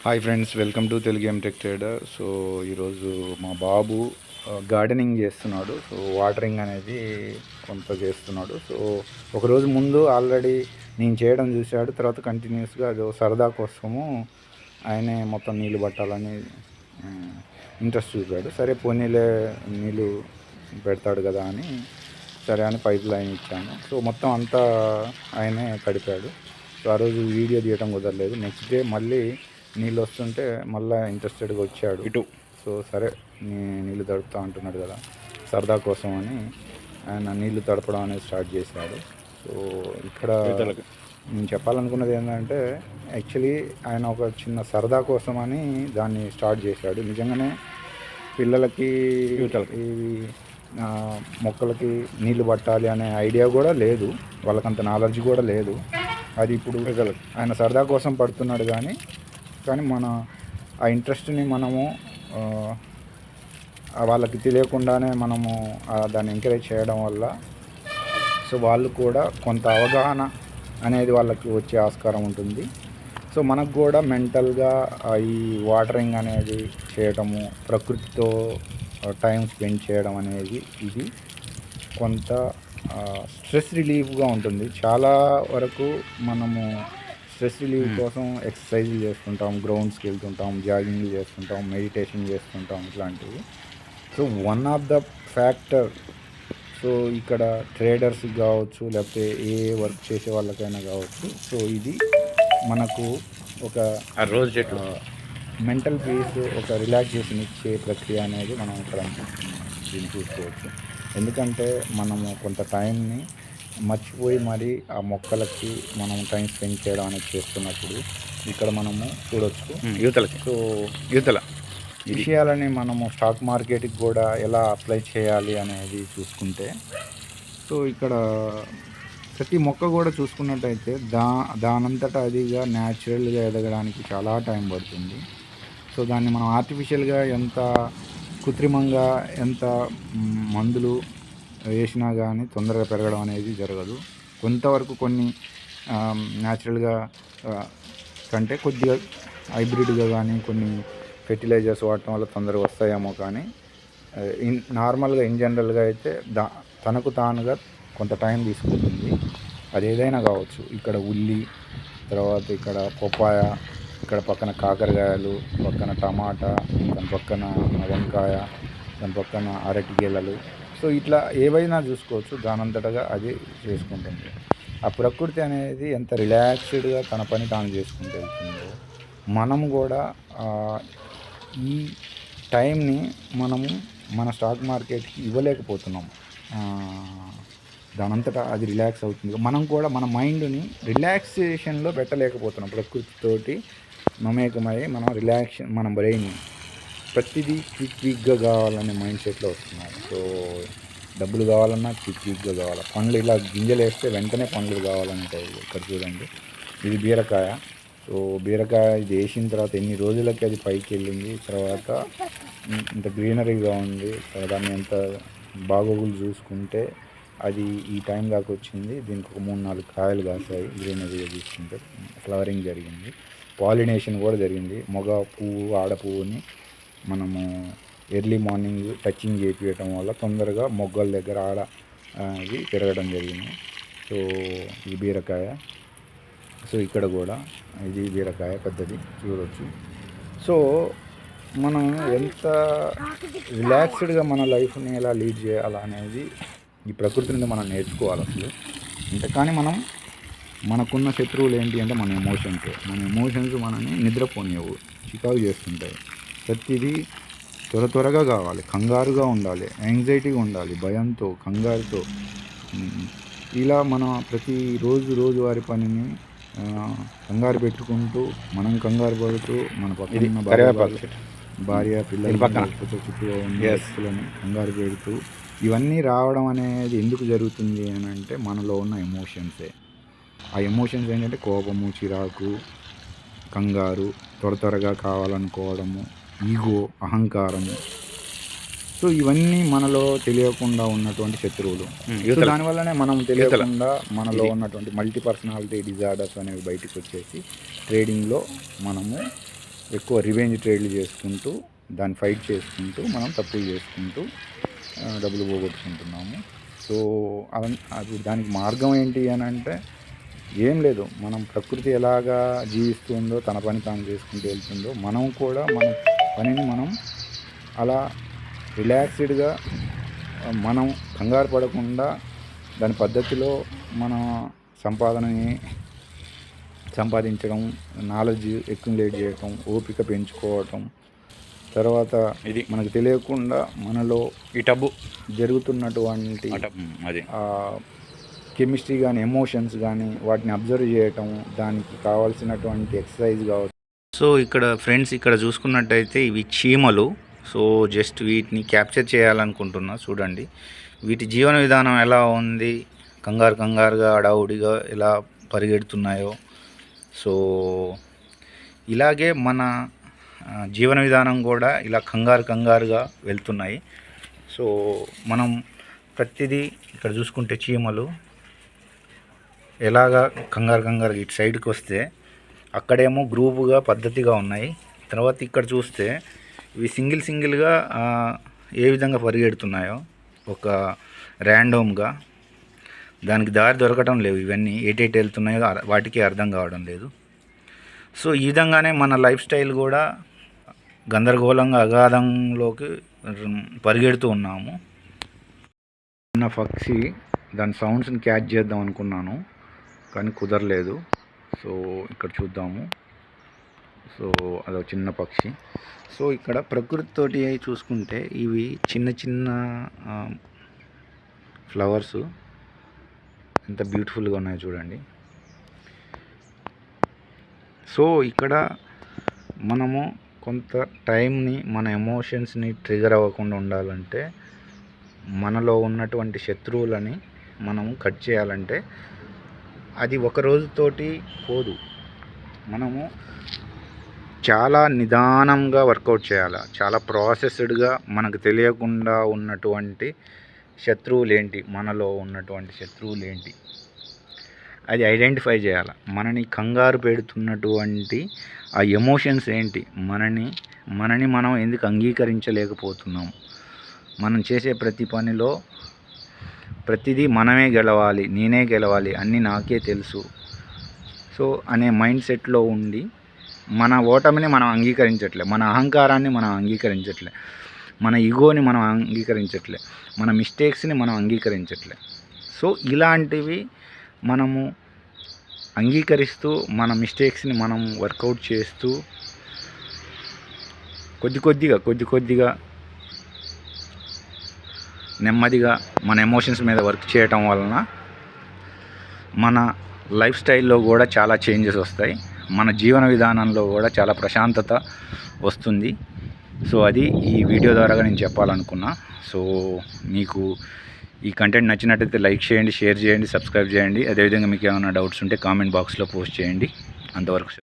Hi friends, welcome to Telugu game tech trader. So ఈరోజు మా బాబు gardening చేస్తున్నాడు. సో వాటరింగ్ అనేది కొంత చేస్తున్నాడు. సో ఒకరోజు ముందు ఆల్రెడీ నేను చేయడం చూశాడు. తర్వాత కంటిన్యూస్గా అది సరదా కోసము ఆయనే మొత్తం నీళ్ళు పట్టాలని ఇంట్రెస్ట్ చూపాడు. సరే పోనీలే, నీళ్ళు పెడతాడు కదా అని సరే అని పైప్ లైన్ ఇచ్చాను. సో మొత్తం అంతా ఆయనే కడిపాడు. సో ఆ రోజు వీడియో తీయడం కుదరలేదు. నెక్స్ట్ డే మళ్ళీ నీళ్ళు వస్తుంటే మళ్ళీ ఇంట్రెస్టెడ్గా వచ్చాడు ఇటు. సో సరే నీళ్ళు తడుపుతా అంటున్నాడు కదా, సరదా కోసం అని ఆయన నీళ్లు తడపడం అనేది స్టార్ట్ చేశాడు. సో ఇక్కడ నేను చెప్పాలనుకున్నది ఏంటంటే, యాక్చువల్లీ ఆయన ఒక చిన్న సరదా కోసం అని దాన్ని స్టార్ట్ చేశాడు. నిజంగానే పిల్లలకి ఈ మొక్కలకి నీళ్లు పట్టాలి అనే ఐడియా కూడా లేదు, వాళ్ళకంత నాలెడ్జ్ కూడా లేదు. అది ఇప్పుడు ఆయన సరదా కోసం పడుతున్నాడు. కానీ మన ఆ ఇంట్రెస్ట్ని మనము వాళ్ళకి తెలియకుండానే మనము దాన్ని ఎంకరేజ్ చేయడం వల్ల సో వాళ్ళు కూడా కొంత అవగాహన అనేది వాళ్ళకి వచ్చే ఆస్కారం ఉంటుంది. సో మనకు కూడా మెంటల్గా ఈ వాటరింగ్ అనేది చేయడము, ప్రకృతితో టైం స్పెండ్ చేయడం అనేది ఇది కొంత స్ట్రెస్ రిలీఫ్గా ఉంటుంది. చాలా వరకు మనము స్ట్రెస్ రిలీఫ్ కోసం ఎక్సర్సైజులు చేస్తుంటాం, గ్రౌండ్స్కి వెళ్తుంటాం, జాగింగ్లు చేస్తుంటాం, మెడిటేషన్ చేస్తుంటాం, ఇట్లాంటివి. So one of the factor, so ఇక్కడ ట్రేడర్స్కి కావచ్చు, లేకపోతే ఏ వర్క్ చేసే వాళ్ళకైనా కావచ్చు, సో ఇది మనకు ఒక రోజు మెంటల్ పీస్, ఒక రిలాక్సేషన్ ఇచ్చే ప్రక్రియ అనేది మనం ఇక్కడ దీన్ని చూసుకోవచ్చు. ఎందుకంటే మనము కొంత టైంని మర్చిపోయి మరి ఆ మొక్కలకి మనం టైం స్పెండ్ చేయడం అనేది చేస్తున్నప్పుడు ఇక్కడ మనము చూడవచ్చు యువతలకి. సో యువతల విషయాలని మనము స్టాక్ మార్కెట్కి కూడా ఎలా అప్లై చేయాలి అనేది చూసుకుంటే, సో ఇక్కడ ప్రతి మొక్క కూడా చూసుకున్నట్టయితే దానంతటా అదిగా న్యాచురల్గా ఎదగడానికి చాలా టైం పడుతుంది. సో దాన్ని మనం ఆర్టిఫిషియల్గా ఎంత కృత్రిమంగా ఎంత మందులు వేసినా కానీ తొందరగా పెరగడం అనేది జరగదు. కొంతవరకు కొన్ని న్యాచురల్గా కంటే కొద్దిగా హైబ్రిడ్గా కానీ కొన్ని ఫెర్టిలైజర్స్ వాడటం వల్ల తొందరగా వస్తాయేమో, కానీ నార్మల్గా ఇన్ జనరల్గా అయితే తనకు తానుగా కొంత టైం తీసుకుంటుంది. అది ఏదైనా కావచ్చు. ఇక్కడ ఉల్లి, తర్వాత ఇక్కడ పప్పాయ, ఇక్కడ పక్కన కాకరకాయలు, పక్కన టమాటా, దాని పక్కన వంకాయ, దాని పక్కన అరటి గెలలు. సో ఇట్లా ఏవైనా చూసుకోవచ్చు, దానంతటగా అది చేసుకుంటుంది. ఆ ప్రకృతి అనేది ఎంత రిలాక్స్డ్గా తన పని తాను చేసుకుంటూ వెళ్తుందో, మనం కూడా ఈ టైంని మనము మన స్టాక్ మార్కెట్కి ఇవ్వలేకపోతున్నాం. దానంతటా అది రిలాక్స్ అవుతుంది. మనం కూడా మన మైండ్ని రిలాక్సేషన్లో పెట్టలేకపోతున్నాం. ప్రకృతితోటి మమేకమై మనం మన బ్రెయిన్ని ప్రతిదీ క్విక్గా కావాలనే మైండ్ సెట్లో వస్తున్నారు. సో డబ్బులు కావాలన్నా క్విక్గా కావాలి. పండ్లు ఇలా గింజలు వేస్తే వెంటనే పండ్లు కావాలంటాయి. ఇక్కడ చూడండి, ఇది బీరకాయ. సో బీరకాయ ఇది వేసిన తర్వాత ఎన్ని రోజులకి అది పైకి వెళ్ళింది, తర్వాత ఇంత గ్రీనరీగా ఉంది, దాన్ని ఎంత బాగోగులు చూసుకుంటే అది ఈ టైం దాకా వచ్చింది. దీనికి ఒక 3-4 కాయలు కాసాయి. గ్రీనరీగా చూసుకుంటే ఫ్లవరింగ్ జరిగింది, పాలినేషన్ కూడా జరిగింది. మగ పువ్వు ఆడ పువ్వుని మనము ఎర్లీ మార్నింగ్ టచింగ్ చేయించడం వల్ల తొందరగా మొగ్గల దగ్గర ఆడ ఇది పెరగడం జరిగింది. సో ఇది బీరకాయ. సో ఇక్కడ కూడా ఇది బీరకాయ పెద్దది చూడవచ్చు. సో మనం ఎంత రిలాక్స్డ్గా మన లైఫ్ని ఎలా లీడ్ చేయాలా అనేది ఈ ప్రకృతి నుండి మనం నేర్చుకోవాలి అసలు. కానీ మనకున్న శత్రువులు ఏంటి అంటే మన ఎమోషన్స్ మనని నిద్రపోనివ్వవు, చికాకు చేస్తుంటాయి. ప్రతిదీ త్వరగా కావాలి, కంగారుగా ఉండాలి, యాంగ్జైటీగా ఉండాలి, భయంతో, కంగారుతో. ఇలా మన రోజువారి పనిని కంగారు పెట్టుకుంటూ, మనం కంగారు పడుతూ, మన పక్కన భార్య పిల్లలు చుట్టూ వ్యక్తులని కంగారు పెడుతూ ఇవన్నీ రావడం అనేది ఎందుకు జరుగుతుంది అని అంటే మనలో ఉన్న ఎమోషన్సే. ఆ ఎమోషన్స్ ఏంటంటే కోపము, చిరాకు, కంగారు, త్వరగా కావాలనుకోవడము, ఈగో, అహంకారము. సో ఇవన్నీ మనలో తెలియకుండా ఉన్నటువంటి శత్రువులు. దానివల్లనే మనం తెలియకుండా మనలో ఉన్నటువంటి మల్టీ పర్సనాలిటీ డిజార్డర్స్ అనేవి బయటకు వచ్చేసి ట్రేడింగ్లో మనము ఎక్కువ రివెంజ్ ట్రేడ్లు చేసుకుంటూ దాన్ని ఫైట్ చేసుకుంటూ మనం తప్పులు చేసుకుంటూ డబ్బులు పోగొట్టుకుంటున్నాము. సో అది దానికి మార్గం ఏంటి అని అంటే ఏం లేదు, మనం ప్రకృతి ఎలాగా జీవిస్తుందో తన పని తాను చేసుకుంటూ వెళ్తుందో మనం కూడా మన పనిని మనం అలా రిలాక్స్డ్గా మనం కంగారు పడకుండా దాని పద్ధతిలో మన సంపాదనని సంపాదించడం, నాలెడ్జ్ అక్యుములేట్ చేయటం, ఓపిక పెంచుకోవటం, తర్వాత ఇది మనకు తెలియకుండా మనలో ఈ టబ్బు జరుగుతున్నటువంటి అది కెమిస్ట్రీ కానీ ఎమోషన్స్ కానీ వాటిని అబ్జర్వ్ చేయటం, దానికి కావాల్సినటువంటి ఎక్సర్సైజ్ కావచ్చు. సో ఇక్కడ ఫ్రెండ్స్ ఇక్కడ చూసుకున్నట్టయితే ఇవి చీమలు. సో జస్ట్ వీటిని క్యాప్చర్ చేయాలనుకుంటున్నా. చూడండి వీటి జీవన విధానం ఎలా ఉంది, కంగారుగా అడావుడిగా ఎలా పరిగెడుతున్నాయో. సో ఇలాగే మన జీవన విధానం కూడా ఇలా కంగారుగా వెళ్తున్నాయి. సో మనం ప్రతిదీ ఇక్కడ చూసుకుంటే చీమలు ఎలాగా కంగారు ఇటు సైడ్కి వస్తే అక్కడేమో గ్రూపుగా పద్ధతిగా ఉన్నాయి. తర్వాత ఇక్కడ చూస్తే ఇవి సింగిల్గా ఏ విధంగా పరిగెడుతున్నాయో ఒక ర్యాండమ్గా, దానికి దారి దొరకటం లేవు. ఇవన్నీ ఎటు వెళ్తున్నాయో వాటికి అర్థం కావడం లేదు. సో ఈ విధంగానే మన లైఫ్ స్టైల్ కూడా గందరగోళంగా అగాధంలోకి పరిగెడుతూ ఉన్నాము. చిన్న పక్షి దాని సౌండ్స్ని క్యాచ్ చేద్దాం అనుకున్నాను కానీ కుదరలేదు. సో ఇక్కడ చూద్దాము. సో అదొక చిన్న పక్షి. సో ఇక్కడ ప్రకృతితోటి చూసుకుంటే ఇవి చిన్న ఫ్లవర్స్ ఎంత బ్యూటిఫుల్గా ఉన్నాయో చూడండి. సో ఇక్కడ మనము కొంత టైంని మన ఎమోషన్స్ని ట్రిగర్ అవ్వకుండా ఉండాలంటే, మనలో ఉన్నటువంటి శత్రువులని మనము కట్ చేయాలంటే అది ఒక రోజుతోటి పోదు. మనము చాలా నిదానంగా వర్కౌట్ చేయాలి. చాలా ప్రాసెస్డ్గా మనకు తెలియకుండా ఉన్నటువంటి శత్రువులు ఏంటి, మనలో ఉన్నటువంటి శత్రువులు ఏంటి అది ఐడెంటిఫై చేయాలి. మనని కంగారు పెడుతున్నటువంటి ఆ ఎమోషన్స్ ఏంటి, మనని మనం ఎందుకు అంగీకరించలేకపోతున్నాం, మనం చేసే ప్రతి పనిలో ప్రతిదీ మనమే గెలవాలి, నేనే గెలవాలి, అన్నీ నాకే తెలుసు సో అనే మైండ్ సెట్లో ఉండి మన ఓటమిని మనం అంగీకరించట్లే, మన అహంకారాన్ని మనం అంగీకరించట్లే, మన ఈగోని మనం అంగీకరించట్లే, మన మిస్టేక్స్ని మనం అంగీకరించట్లే. సో ఇలాంటివి మనము అంగీకరిస్తూ మన మిస్టేక్స్ని మనం వర్కౌట్ చేస్తూ కొద్దిగా నెమ్మదిగా మన ఎమోషన్స్ మీద వర్క్ చేయటం వలన మన లైఫ్ స్టైల్లో కూడా చాలా చేంజెస్ వస్తాయి, మన జీవన విధానంలో కూడా చాలా ప్రశాంతత వస్తుంది. సో అది ఈ వీడియో ద్వారా నేను చెప్పాలనుకున్నా. సో మీకు ఈ కంటెంట్ నచ్చినట్టయితే లైక్ చేయండి, షేర్ చేయండి, సబ్స్క్రైబ్ చేయండి. అదేవిధంగా మీకు ఏమైనా డౌట్స్ ఉంటే కామెంట్ బాక్స్లో పోస్ట్ చేయండి. అంతవరకు